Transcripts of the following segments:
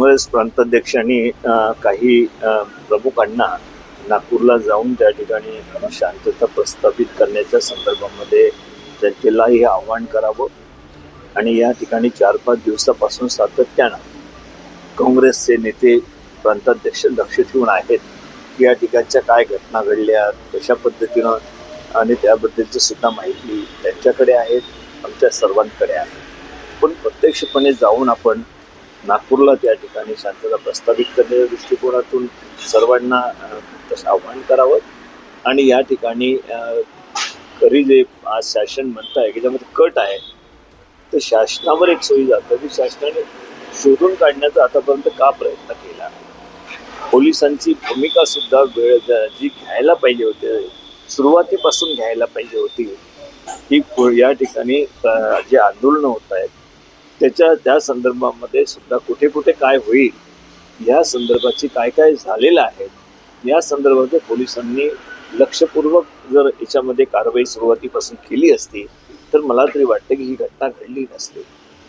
काँग्रेस प्रांताध्यक्षांनी काही प्रमुखांना नागपूरला जाऊन त्या ठिकाणी शांतता प्रस्थापित करण्याच्या संदर्भामध्ये जनतेला हे आव्हान करावं आणि या ठिकाणी 4-5 दिवसापासून सातत्यानं काँग्रेसचे नेते प्रांताध्यक्ष लक्ष ठेवून आहेत की या ठिकाणच्या काय घटना घडल्या, कशा पद्धतीनं आणि त्याबद्दलची सुद्धा माहिती त्यांच्याकडे आहेत, आमच्या सर्वांकडे आहे. पण प्रत्यक्षपणे जाऊन आपण नागपूरला त्या ठिकाणी शांतता प्रस्थापित करण्याच्या दृष्टिकोनातून सर्वांना तसं आव्हान करावं आणि या ठिकाणी खरी जे आज शासन म्हणत आहे की ज्यामध्ये कट आहे तर शासनावर एक सोयी जातं की शासनाने शोधून काढण्याचा आतापर्यंत का प्रयत्न केला. पोलिसांची भूमिका सुद्धा वेळ जी घ्यायला पाहिजे होते, सुरुवातीपासून घ्यायला पाहिजे होती, ही या ठिकाणी जे आंदोलनं होत आहेत त्या संदर्भामध्ये सुद्धा कुठे कुठे काय होईल या संदर्भाची काय झालेलं आहे या संदर्भात पोलिसांनी लक्षपूर्वक जर याच्यामध्ये कारवाई सुरुवातीपासून केली असती तर मला तरी वाटतं की ही घटना घडली नसते.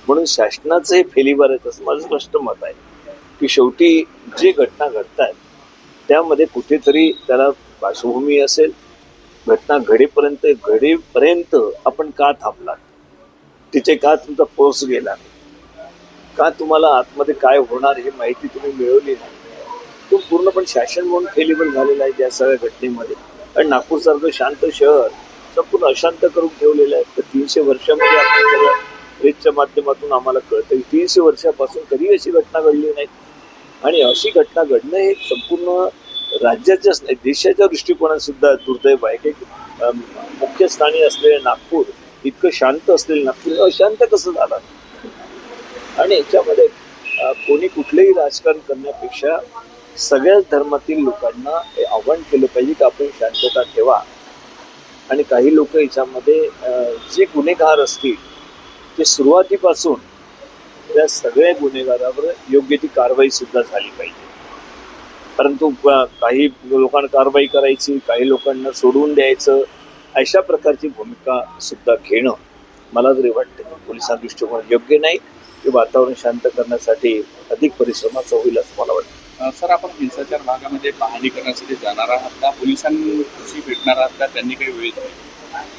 म्हणून शासनाचं हे फेलीवर आहे असं माझं स्पष्ट मत आहे की शेवटी जे घटना घडत आहेत त्यामध्ये कुठेतरी त्याला पार्श्वभूमी असेल. घटना घडेपर्यंत आपण का थांबलात, तिचे का तुमचा पोस्ट गेला, का तुम्हाला आतमध्ये काय होणार हे माहिती तुम्ही मिळवली नाही. तो पूर्णपणे शासन म्हणून फेलिबल झालेला आहे त्या सगळ्या घटनेमध्ये. आणि नागपूरसारखं शांत शहर संपूर्ण अशांत करून ठेवलेलं आहे. तर 300 वर्षामध्ये आपण सगळं प्रेसच्या माध्यमातून आम्हाला कळतं की 300 वर्षापासून कधी अशी घटना घडली नाही. आणि अशी घटना घडणं हे संपूर्ण राज्याच्याच नाही देशाच्या दृष्टिकोनात सुद्धा दुर्दैव आहे की मुख्य स्थानी असलेले नागपूर, इतकं शांत असलेलं नागपूर अशांत कसं झालं. आणि याच्यामध्ये कोणी कुठलंही राजकारण करण्यापेक्षा सगळ्याच धर्मातील लोकांना हे आव्हान केलं पाहिजे की आपण शांतता ठेवा. आणि काही लोक याच्यामध्ये जे गुन्हेगार असतील ते सुरुवातीपासून त्या सगळ्या गुन्हेगारावर योग्य ती कारवाई सुद्धा झाली पाहिजे. परंतु काही लोकांना कारवाई करायची, काही लोकांना सोडवून द्यायचं, अशा प्रकारची भूमिका सुद्धा घेणं मला तरी वाटतं की पोलिसां दृष्टिकोन योग्य नाही. की वातावरण शांत करण्यासाठी अधिक परिश्रमाचं होईल असं मला वाटतं. सर, आपण हिंसाचार भागामध्ये पाहणी करण्यासाठी जाणार आहात का, पोलिसांशी भेटणार आहात का, त्यांनी काही वेळ दिली?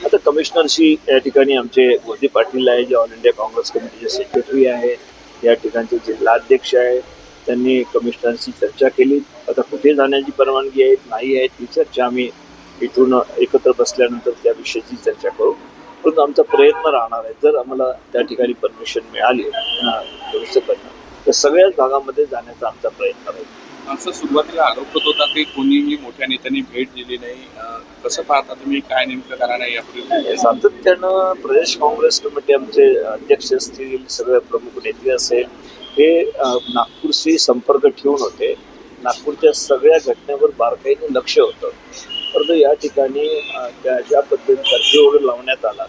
आता कमिशनरशी या ठिकाणी आमचे गोदी पाटील आहे जे ऑल इंडिया काँग्रेस कमिटीचे सेक्रेटरी आहेत, या ठिकाणचे जिल्हाध्यक्ष आहे, त्यांनी कमिशनरशी चर्चा केली. आता कुठे जाण्याची परवानगी आहे नाही आहे ती चर्चा आम्ही इथून एकत्र बसल्यानंतर त्याविषयीची चर्चा करू. परंतु आमचा प्रयत्न राहणार आहे जर आम्हाला त्या ठिकाणी परमिशन मिळाली तर सगळ्याच भागामध्ये जाण्याचा आमचा प्रयत्न राहील. असं सुरुवातीला आरोप होत होता की कोणीही मोठ्या नेत्यांनी भेट दिली नाही. कसं पाहता तुम्ही, काय नेमकं कारण आहे यापूर्वी? सातत्यानं प्रदेश काँग्रेस कमिटी आमचे अध्यक्ष असतील, सगळे प्रमुख नेते असेल, हे नागपूरशी संपर्क ठेवून होते. नागपूरच्या सगळ्या घटनेवर बारकाईने लक्ष होतं. परंतु या ठिकाणी ज्या पद्धतीने कर्फ्यू वगैरे लावण्यात आला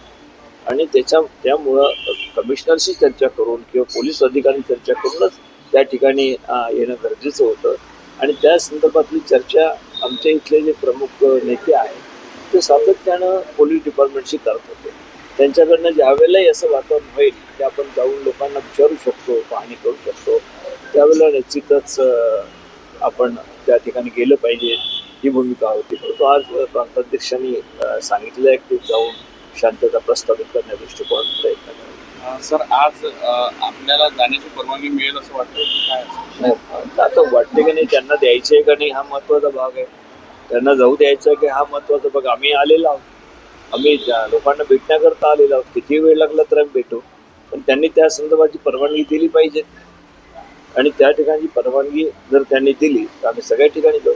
आणि त्यामुळं कमिशनरशी चर्चा करून किंवा पोलीस अधिकाऱ्यांनी चर्चा करूनच त्या ठिकाणी येणं गरजेचं होतं. आणि त्या संदर्भातली चर्चा आमच्या इथले जे प्रमुख नेते आहेत ते सातत्यानं पोलीस डिपार्टमेंटशी करत होते. त्यांच्याकडनं ज्यावेळेलाही असं वातावरण होईल की आपण जाऊन लोकांना विचारू शकतो, पाहणी करू शकतो, त्यावेळेला निश्चितच आपण त्या ठिकाणी गेलं पाहिजे ही भूमिका होती. परंतु आज प्रांताध्यक्षांनी सांगितलं आहे की जाऊन शांतता प्रस्थापित करण्याच्या दृष्टिकोनातून प्रयत्न करा. सर, आज आपल्याला जाण्याची परवानगी मिळेल असं वाटतं की काय? नाही, आता वाटते की नाही त्यांना द्यायची आहे का नाही हा महत्त्वाचा भाग आहे. त्यांना जाऊ द्यायचं आहे की हा महत्त्वाचा भाग. आम्ही आलेलो आहोत, आम्ही लोकांना भेटण्याकरता आलेलो आहोत. किती वेळ लागला तर आम्ही भेटू, पण त्यांनी त्या संदर्भाची परवानगी दिली पाहिजे. आणि त्या ठिकाणी परवानगी जर त्यांनी दिली तर आम्ही सगळ्या ठिकाणी जाऊ.